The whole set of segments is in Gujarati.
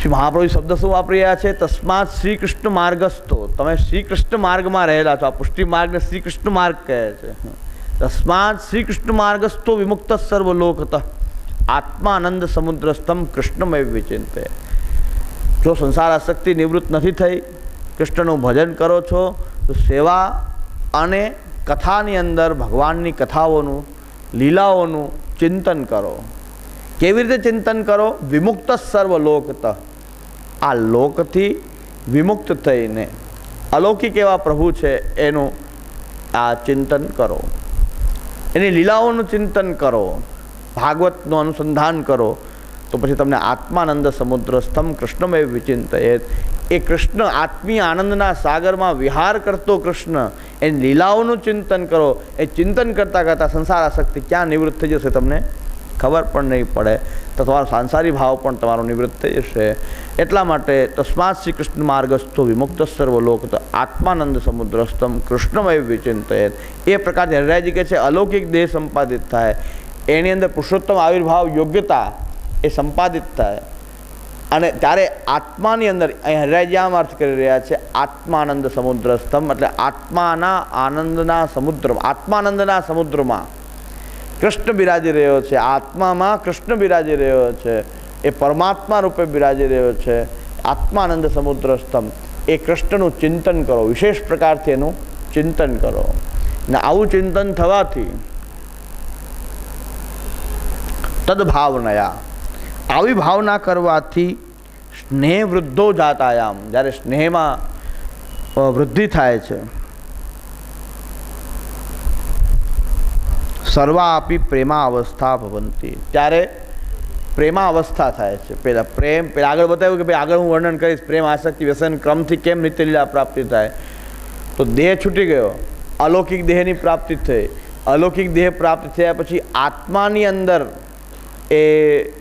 શ્રી મહાપ્રભુ શબ્દ શું વાપરી રહ્યા છે? તસ્માત શ્રી કૃષ્ણ માર્ગસ્થો, તમે શ્રી કૃષ્ણ માર્ગમાં રહેલા છો. આ પુષ્ટિ માર્ગને શ્રી કૃષ્ણ માર્ગ કહે છે. તસ્માત શ્રી કૃષ્ણ માર્ગસ્થો વિમુક્ત સર્વલોકત આત્માનંદ સમુદ્રસ્થમ કૃષ્ણમય વિચિંતે. જો સંસાર આસક્તિ નિવૃત્ત નથી થઈ, કૃષ્ણનું ભજન કરો છો, તો સેવા અને કથાની અંદર ભગવાનની કથાઓનું, લીલાઓનું ચિંતન કરો. કેવી રીતે ચિંતન કરો? વિમુક્ત સર્વલોકત, આ લોકથી વિમુક્ત થઈને અલૌકિક એવા પ્રભુ છે એનું આ ચિંતન કરો, એની લીલાઓનું ચિંતન કરો, ભાગવતનું અનુસંધાન કરો, તો પછી તમને આત્માનંદ સમુદ્રસ્થમ કૃષ્ણમય વિચિંતયેત. એ કૃષ્ણ આત્મીય આનંદના સાગરમાં વિહાર કરતો કૃષ્ણ, એની લીલાઓનું ચિંતન કરો. એ ચિંતન કરતાં કરતાં સંસાર આસક્તિ ક્યાં નિવૃત્ત થઈ જશે તમને ખબર પણ નહીં પડે, તો તમારો સાંસારી ભાવ પણ તમારો નિવૃત્ત થઈ જશે. એટલા માટે તસ્માત શ્રી કૃષ્ણ માર્ગસ્થો વિમુક્ત સર્વલોક આત્માનંદ સમુદ્રસ્થમ કૃષ્ણમય વિચિંતયેત. એ પ્રકારની હરિરાયજી કહે છે અલૌકિક દેહ સંપાદિત થાય, એની અંદર પુરુષોત્તમ આવિર્ભાવ યોગ્યતા એ સંપાદિત થાય, અને ત્યારે આત્માની અંદર અહીં હરિરાયજી આમ અર્થ કરી રહ્યા છે આત્માનંદ સમુદ્રસ્થમ, એટલે આત્માના આનંદના સમુદ્રમાં, આત્માનંદના સમુદ્રમાં કૃષ્ણ બિરાજી રહ્યો છે. આત્મામાં કૃષ્ણ બિરાજી રહ્યો છે, એ પરમાત્મા રૂપે બિરાજી રહ્યો છે. આત્માનંદ સમુદ્રસ્થમ, એ કૃષ્ણનું ચિંતન કરો, વિશેષ પ્રકારથી એનું ચિંતન કરો. ને આવું ચિંતન થવાથી તદભાવનયા, આવી ભાવના કરવાથી સ્નેહ વૃદ્ધો જાતાયામ, જ્યારે સ્નેહમાં વૃદ્ધિ થાય છે, સર્વા આપી પ્રેમા અવસ્થા ભવંતી, ત્યારે પ્રેમા અવસ્થા થાય છે. પહેલાં પ્રેમ, પહેલાં આગળ બતાવ્યું કે ભાઈ આગળ હું વર્ણન કરીશ પ્રેમ આસક્તિ વ્યસન ક્રમથી કેમ નિત્યલીલા પ્રાપ્તિ થાય. તો દેહ છૂટી ગયો, અલૌકિક દેહની પ્રાપ્તિ થઈ. અલૌકિક દેહ પ્રાપ્ત થયા પછી આત્માની અંદર એ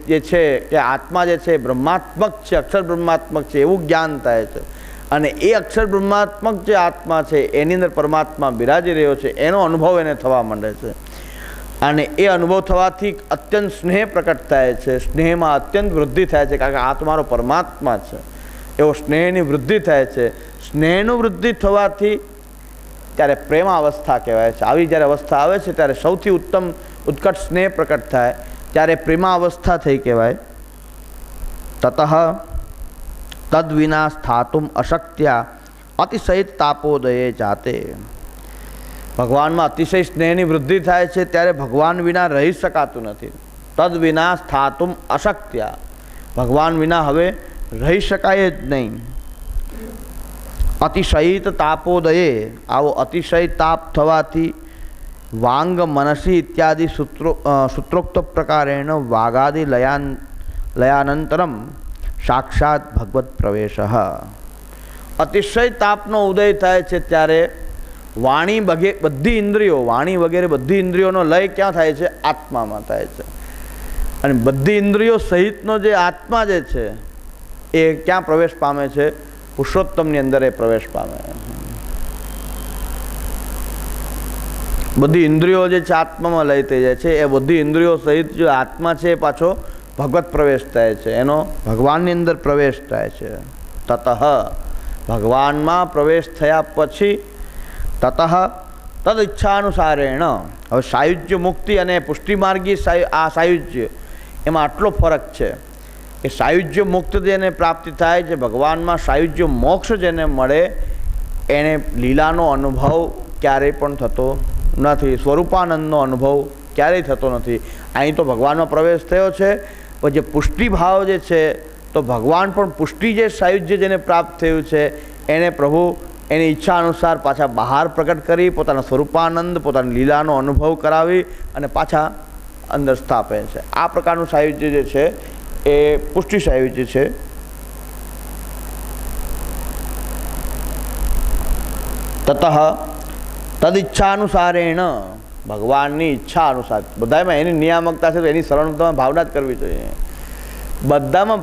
જે છે કે આત્મા જે છે બ્રહ્માત્મક છે, અક્ષર બ્રહ્માત્મક છે એવું જ્ઞાન થાય છે. અને એ અક્ષર બ્રહ્માત્મક જે આત્મા છે એની અંદર પરમાત્મા બિરાજી રહ્યો છે, એનો અનુભવ એને થવા માંડે છે. અને એ અનુભવ થવાથી અત્યંત સ્નેહ પ્રકટ થાય છે, સ્નેહમાં અત્યંત વૃદ્ધિ થાય છે, કારણ કે આ તમારો પરમાત્મા છે, એવો સ્નેહની વૃદ્ધિ થાય છે. સ્નેહનું વૃદ્ધિ થવાથી ત્યારે પ્રેમ અવસ્થા કહેવાય છે. આવી જ્યારે અવસ્થા આવે છે ત્યારે સૌથી ઉત્તમ ઉત્કટ સ્નેહ પ્રકટ થાય, ત્યારે પ્રેમાવસ્થા થઈ કહેવાય. તતઃ તદ વિના સ્થાતુમ અશક્ત્યા અતિશય તાપોદયે જાતે. ભગવાનમાં અતિશય સ્નેહની વૃદ્ધિ થાય છે ત્યારે ભગવાન વિના રહી શકાતું નથી. તદ વિના સ્થાતુમ અશક્ત્યા, ભગવાન વિના હવે રહી શકાય જ નહીં. અતિશયિત તાપોદયે, આવો અતિશય તાપ થવાથી વાંગ મનસી ઇત્યાદિ સૂત્રોક્ત પ્રકારેણ વાગાદિ લયાનંતરમ સાક્ષાત ભગવત પ્રવેશ. અતિશય તાપનો ઉદય થાય છે ત્યારે વાણી બધી ઇન્દ્રિયો, વાણી વગેરે બધી ઇન્દ્રિયોનો લય ક્યાં થાય છે? આત્મામાં થાય છે. અને બધી ઇન્દ્રિયો સહિતનો જે આત્મા જે છે એ ક્યાં પ્રવેશ પામે છે? પુરુષોત્તમની અંદર એ પ્રવેશ પામે. બધી ઇન્દ્રિયો જે છે આત્મામાં લઈ થઈ જાય છે, એ બધી ઇન્દ્રિયો સહિત જે આત્મા છે એ પાછો ભગવત પ્રવેશ થાય છે, એનો ભગવાનની અંદર પ્રવેશ થાય છે. તતઃ, ભગવાનમાં પ્રવેશ થયા પછી તતઃ તદ ઈચ્છાનુસારેણ. હવે સાયુજ્ય મુક્તિ અને પુષ્ટિમાર્ગી આ સાયુજ્ય, એમાં આટલો ફરક છે કે સાયુજ્ય મુક્ત જેને પ્રાપ્તિ થાય છે, ભગવાનમાં સાયુજ્ય મોક્ષ જેને મળે, એને લીલાનો અનુભવ ક્યારેય પણ થતો નથી, સ્વરૂપાનંદનો અનુભવ ક્યારેય થતો નથી. અહીં તો ભગવાનમાં પ્રવેશ થયો છે, પણ જે પુષ્ટિ ભાવ જે છે, તો ભગવાન પણ પુષ્ટિ જે સાયુજ્ય જેને પ્રાપ્ત થયું છે એને પ્રભુ એની ઈચ્છા અનુસાર પાછા બહાર પ્રકટ કરી પોતાના સ્વરૂપાનંદ, પોતાની લીલાનો અનુભવ કરાવી અને પાછા અંદર સ્થાપે છે. આ પ્રકારનું સાયુજ્ય જે છે એ પુષ્ટિ સાયુજ્ય છે. તતઃ તદિચ્છાનુસારેણ, ભગવાનની ઈચ્છા અનુસાર. બધામાં એની નિયામકતા છે તો એની સરળતામાં ભાવના જ કરવી જોઈએ. બધામાં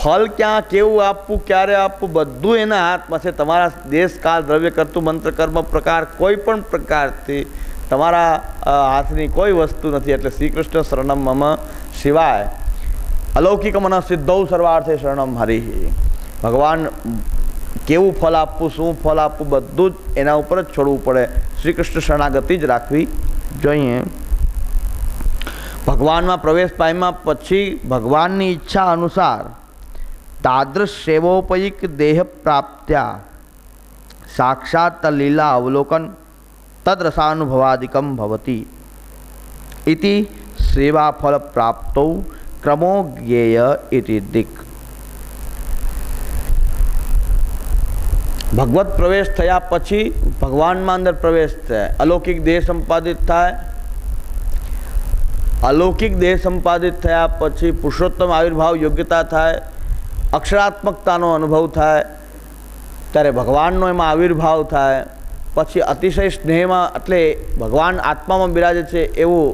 ફળ ક્યાં, કેવું આપવું, ક્યારે આપવું, બધું એના હાથમાં છે. તમારા દેશ કાળ દ્રવ્ય કરતું મંત્ર કર્મ પ્રકાર કોઈ પણ પ્રકારથી તમારા હાથની કોઈ વસ્તુ નથી. એટલે શ્રી કૃષ્ણ શરણમ મમ સિવાય અલૌકિક મન સિદ્ધૌ સર્વાર્થે શરણમ હરિ. ભગવાન કેવું ફળ આપવું, શું ફળ આપવું, બધું જ એના ઉપર જ છોડવું પડે. શ્રી કૃષ્ણ શરણાગતિ જ રાખવી જોઈએ. ભગવાનમાં પ્રવેશ પામ્યા પછી ભગવાનની ઈચ્છા અનુસાર તાદૃશ સેવોપયિક દેહ પ્રાપ્ત્યા સાક્ષાત લીલા અવલોકન તદ્રસાનુભવાદિકમ ભવતી ઇતિ સેવાફળ પ્રાપ્તો ક્રમો જ્ઞેય ઇતિ દિક્. ભગવત પ્રવેશ થયા પછી ભગવાનમાં અંદર પ્રવેશ થાય, અલૌકિક દેહ સંપાદિત થાય. અલૌકિક દેહ સંપાદિત થયા પછી પુરુષોત્તમ આવિર્ભાવ યોગ્યતા થાય, અક્ષરાત્મકતાનો અનુભવ થાય, ત્યારે ભગવાનનો એમાં આવિર્ભાવ થાય. પછી અતિશય સ્નેહમાં, એટલે ભગવાન આત્મામાં બિરાજે છે એવું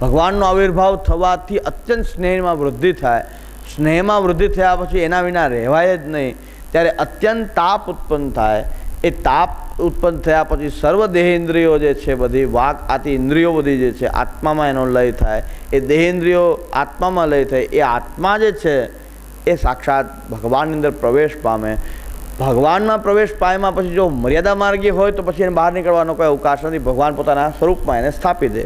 ભગવાનનો આવિર્ભાવ થવાથી અત્યંત સ્નેહમાં વૃદ્ધિ થાય. સ્નેહમાં વૃદ્ધિ થયા પછી એના વિના રહેવાય જ નહીં, ત્યારે અત્યંત તાપ ઉત્પન્ન થાય. એ તાપ ઉત્પન્ન થયા પછી સર્વ દેહેન્દ્રિયો જે છે બધી વાક આથી ઇન્દ્રિયો બધી જે છે આત્મામાં એનો લય થાય. એ દેહેન્દ્રિયો આત્મામાં લય થાય. એ આત્મા જે છે એ સાક્ષાત ભગવાનની અંદર પ્રવેશ પામે. ભગવાનમાં પ્રવેશ પામ્યા પછી જો મર્યાદા માર્ગી હોય તો પછી એને બહાર નીકળવાનો કોઈ અવકાશ નથી. ભગવાન પોતાના સ્વરૂપમાં એને સ્થાપી દે.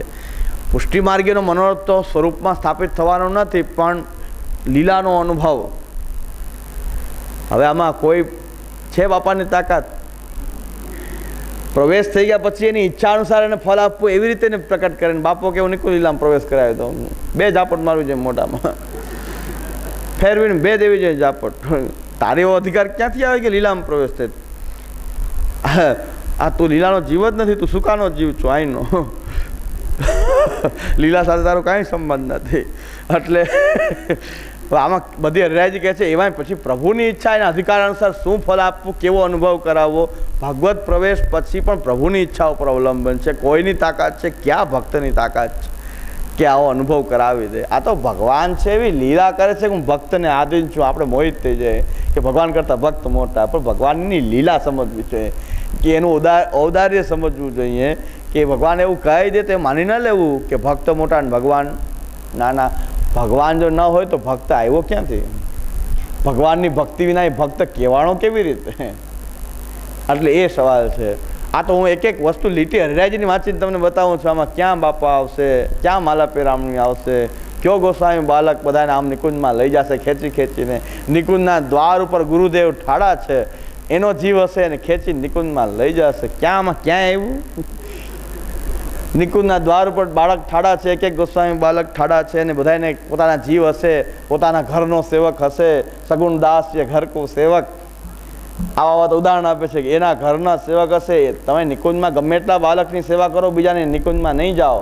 પુષ્ટિ માર્ગીનો મનોરથ તો સ્વરૂપમાં સ્થાપિત થવાનો નથી, પણ લીલાનો અનુભવ. હવે આમાં કોઈ છે બાપાની તાકાત? પ્રવેશ થઈ ગયા પછી એની ઈચ્છા અનુસાર એને ફળ આપવું એવી રીતે એને પ્રકટ કરે. બાપો કેવું નીકળું લીલામાં પ્રવેશ કરાવ્યો તો 2 ઝાપટ મારવી જોઈએ મોઢામાં, ફેરવીને 2 દેવી જોઈએ ઝાપટ. તારે એવો અધિકાર ક્યાંથી આવે કે લીલામાં પ્રવેશ થાય? આ તું લીલાનો જીવ જ નથી, તું સુકાનો જીવ છો. આઈનો લીલા સાથે તારો કાંઈ સંબંધ નથી. એટલે આમાં બધી હરિરાયજી કહે છે એમાં પછી પ્રભુની ઈચ્છા એના અધિકાર અનુસાર શું ફળ આપવું, કેવો અનુભવ કરાવવો. ભાગવત પ્રવેશ પછી પણ પ્રભુની ઈચ્છા ઉપર અવલંબન છે. કોઈની તાકાત છે? ક્યાં ભક્તની તાકાત છે કે આવો અનુભવ કરાવી દે? આ તો ભગવાન છે એવી લીલા કરે છે કે હું ભક્તને આધીન છું. આપણે મોહિત થઈ જાય કે ભગવાન કરતાં ભક્ત મોટા, પણ ભગવાનની લીલા સમજવી જોઈએ, કે એનું ઔદાર્ય સમજવું જોઈએ. કે ભગવાન એવું કહી દે તો માની ન લેવું કે ભક્ત મોટા ને ભગવાન નાના. ભગવાન જો ન હોય તો ભક્ત આવ્યો ક્યાંથી? ભગવાનની ભક્તિ વિના એ ભક્ત કહેવાનો કેવી રીતે? એટલે એ સવાલ છે. આ તો હું એક એક વસ્તુ લીટી હરિરાયજીની વાંચીને તમને બતાવું છું. આમાં ક્યાં બાપા આવશે, ક્યાં માલા પેરામણી આવશે, કયો ગોસ્વામી બાલક બધાને આમ નિકુંજમાં લઈ જશે ખેંચી ખેંચીને. નિકુંજના દ્વાર ઉપર ગુરુદેવ ઠાડા છે, એનો જીવ હશે અને ખેંચી નિકુંજમાં લઈ જશે. ક્યાંમાં ક્યાં આવ્યું? નિકુંજના દ્વાર ઉપર બાળક ઠાડા છે, એક એક ગોસ્વામી બાલક ઠાડા છે, અને બધાને પોતાના જીવ હશે, પોતાના ઘરનો સેવક હશે. સગુણ દાસ છે ઘર કો સેવક. આવા વાત ઉદાહરણ આપે છે કે એના ઘરના સેવક હશે. તમે નિકુંજમાં ગમે એટલા બાલકની સેવા કરો, બીજાને નિકુંજમાં નહીં જાઓ.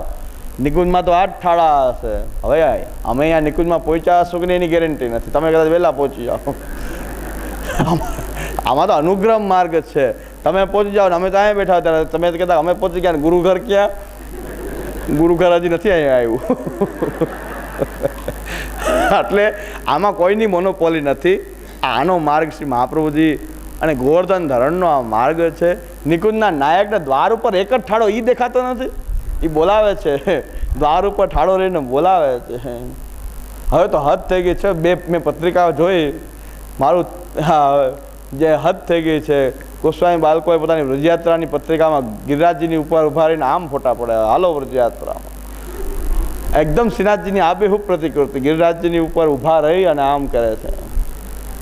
નિકુંજમાં તો આ જ ઠાડા હશે. હવે અમે અહીંયા નિકુંજમાં પહોંચ્યા હશું કે નહીં એની ગેરંટી નથી. તમે કદાચ વહેલા પહોંચી જાઓ. આમાં તો અનુગ્રહ માર્ગ છે. તમે પહોંચી જાઓ ને અમે તો અહીંયા બેઠા હતા, તમે કહેતા અમે પહોંચી ગયા ને ગુરુઘર ક્યાં? ગુરુઘર હજી નથી અહીંયા આવ્યું. એટલે આમાં કોઈની મોનોપોલી નથી. આનો માર્ગ શ્રી મહાપ્રભુજી અને ગોવર્ધન ધરણનો આ માર્ગ છે. નિકુંજના નાયકના દ્વાર ઉપર એક જ ઠાળો એ દેખાતો નથી, એ બોલાવે છે. દ્વાર ઉપર ઠાળો રહીને બોલાવે છે. હવે તો હદ થઈ ગઈ છે. 2 મેં પત્રિકાઓ જોઈ, મારું જે હદ થઈ ગઈ છે. ગોસ્વામી બાળકોએ પોતાની વ્રજયાત્રાની પત્રિકામાં ગિરિરાજજીની ઉપર ઉભા રહીને આમ ફોટા પડ્યા, હાલો વ્રજયાત્રામાં. એકદમ શ્રીનાથજીની આબેહૂબ પ્રતિકૃતિ ગિરિરાજજીની ઉપર ઉભા રહી અને આમ કરે છે.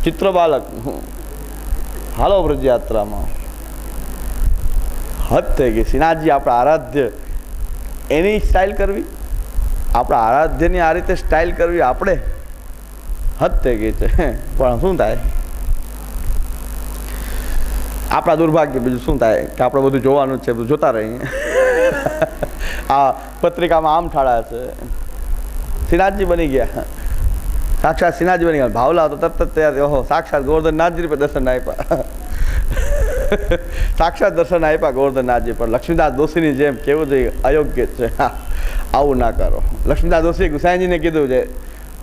ચિત્ર બાલક હાલો વ્રજયાત્રામાં. હદ થઈ ગઈ. શ્રીનાથજી આપણા આરાધ્ય, એની સ્ટાઇલ કરવી, આપણા આરાધ્યની આ રીતે સ્ટાઇલ કરવી આપણે હદ થઈ ગઈ છે. પણ શું થાય? આપણા દુર્ભાગ્ય બીજું શું થાય કે આપણે બધું જોવાનું છે, બધું જોતા રહીએ. આ પત્રિકામાં આમ ઠાળા છે. શ્રીનાથજી બની ગયા, સાક્ષાત શ્રીનાથજી બની ગયા. ભાવલા તો તરત તૈયાર. ઓહો, સાક્ષાત ગોવર્ધનનાથજી પર દર્શન આપ્યા. સાક્ષાત દર્શન આપ્યા ગોવર્ધનનાથજી પર. લક્ષ્મીદાસ દોશીની જેમ કેવું જોઈએ, અયોગ્ય છે, આવું ના કરો. લક્ષ્મીદાસ દોશીએ ગુસાઈજીને કીધું છે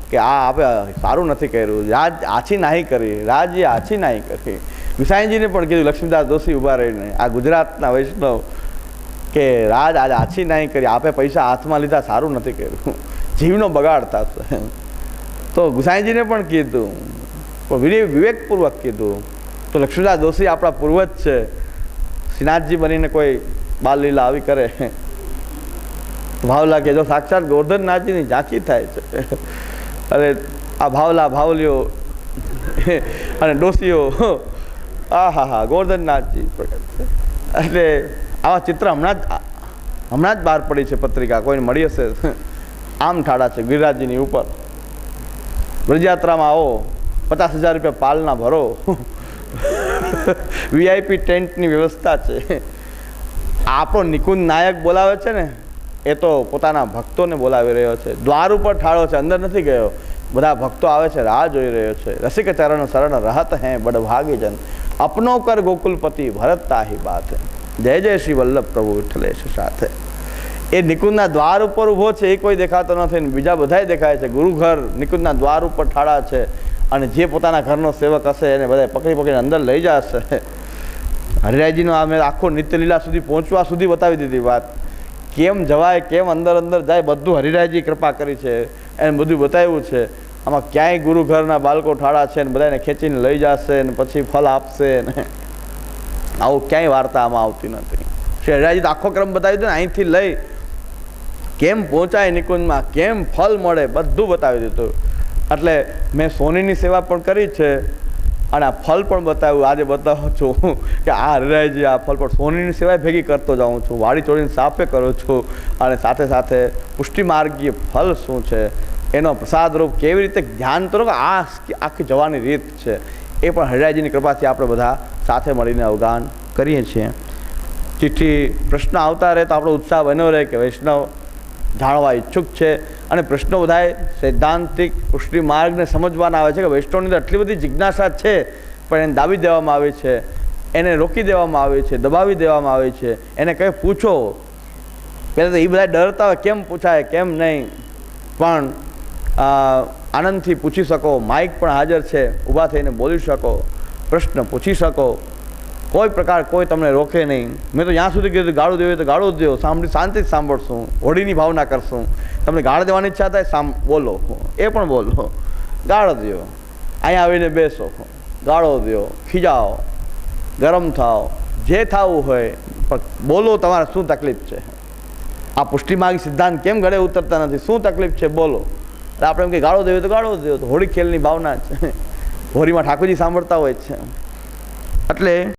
કે આ આપણે સારું નથી કર્યું, રાજ આછી નાહી કરી, રાજે આછી નાહી કરી. ગુસાઈજીને પણ કીધું લક્ષ્મીદાસ દોશી ઊભા રહીને, આ ગુજરાતના વૈષ્ણવ, કે રાજ આજે આછી નાહી કરી, આપે પૈસા હાથમાં લીધા, સારું નથી કર્યું, જીવનો બગાડ થશે. તો ગુસાઈજીને પણ કીધું, પણ વિવેકપૂર્વક કીધું. તો લક્ષ્મીદાસ દોશી આપણા પૂર્વજ છે, શ્રીનાથજી બનીને કોઈ બાલલીલા આવી કરે ભાવલા કે જો સાક્ષાત ગોવર્ધનનાથજીની ઝાંખી થાય છે. અરે આ ભાવલા ભાવલીઓ અને ડોસીઓ, આ હા હા ગોવર્ધનનાથજી. એટલે આવા ચિત્ર હમણાં જ બહાર પડી છે પત્રિકા, કોઈને મળી હશે. આમ ઠાડા છે ગિરિરાજજીની ઉપર. વ્રજયાત્રામાં આવો, 50,000 રૂપિયા પાલના ભરો, VIP ટેન્ટની વ્યવસ્થા છે. આપણો નિકુંજ નાયક બોલાવે છે ને, એ તો પોતાના ભક્તોને બોલાવી રહ્યો છે. દ્વાર ઉપર ઠાળો છે, અંદર નથી ગયો. બધા ભક્તો આવે છે, રાહ જોઈ રહ્યો છે. રસિક ચરણ શરણ રહત હૈ બડભાગી જન, અપનો કર ગોકુલપતિ ભરત તાહી બાત. જય જય શ્રી વલ્લભ પ્રભુ વિઠ્ઠલેશ સાથે. એ નિકુંજના દ્વાર ઉપર ઊભો છે, એ કોઈ દેખાતો નથી ને બીજા બધાય દેખાય છે. ગુરુ ઘર નિકુંજના દ્વાર ઉપર ઠાળા છે, અને જે પોતાના ઘરનો સેવક હશે એને બધા પકડી પકડીને અંદર લઈ જશે. હરિરાયજીનો આ મેં આખો નિત્યલીલા સુધી પહોંચવા સુધી બતાવી દીધી વાત. કેમ જવાય, કેમ અંદર જાય, બધું હરિરાયજી કૃપા કરી છે, એને બધું બતાવ્યું છે. આમાં ક્યાંય ગુરુ ઘરના બાળકો ઠાળા છે ને બધાને ખેંચીને લઈ જશે ને પછી ફળ આપશે ને આવું ક્યાંય વાર્તા આમાં આવતી નથી. શ્રી હરિરાયજી તો આખો ક્રમ બતાવી દીધો ને, અહીંથી લઈ કેમ પહોંચાય નિકુંજમાં, કેમ ફળ મળે, બધું બતાવી દીધું. એટલે મેં સોનીની સેવા પણ કરી છે અને આ ફળ પણ બતાવ્યું. આજે બતાવું છું કે આ હરિરાયજી આ ફળ પણ સોનીની સેવા ભેગી કરતો જાઉં છું, વાડી ચોળીને સાફે કરું છું, અને સાથે સાથે પુષ્ટિમાર્ગીય ફળ શું છે, એનો પ્રસાદ રૂપ કેવી રીતે ધ્યાન કરો કે આ આખી જવાની રીત છે, એ પણ હરિરાયજીની કૃપાથી આપણે બધા સાથે મળીને અવગાન કરીએ છીએ. ચિઠ્ઠી પ્રશ્ન આવતા રહે તો આપણો ઉત્સાહ બન્યો રહે કે વૈષ્ણવ જાણવા ઈચ્છુક છે. અને પ્રશ્નો બધાય સૈદ્ધાંતિક પુષ્ટિ માર્ગને સમજવાના આવે છે કે વૈષ્ણવની અંદર આટલી બધી જિજ્ઞાસા છે, પણ એને દાબી દેવામાં આવી છે, એને રોકી દેવામાં આવી છે, દબાવી દેવામાં આવી છે. એને કંઈ પૂછો, પહેલાં તો એ બધા ડરતા હોય કેમ પૂછાય કેમ નહીં, પણ આનંદથી પૂછી શકો. માઇક પણ હાજર છે, ઊભા થઈને બોલી શકો, પ્રશ્ન પૂછી શકો. કોઈ પ્રકાર કોઈ તમને રોકે નહીં. મેં તો ત્યાં સુધી કીધું ગાળું દેવું તો ગાળું દો, સાંભળી શાંતિથી સાંભળશું, હોળીની ભાવના કરશું. તમને ગાળ દેવાની ઈચ્છા થાય બોલો, એ પણ બોલો, ગાળો દો, અહીંયા આવીને બેસો, ગાળો દો, ખીજાઓ, ગરમ થાઓ, જે થવું હોય, પણ બોલો તમારે શું તકલીફ છે. આ પુષ્ટિમાર્ગ સિદ્ધાંત કેમ ગળે ઉતરતા નથી, શું તકલીફ છે બોલો. આપણે એમ કે ગાળો દેવી તો ગાળો દો, હોળી ખેલની ભાવના છે. હોળીમાં ઠાકોરજી સાંભળતા હોય છે. એટલે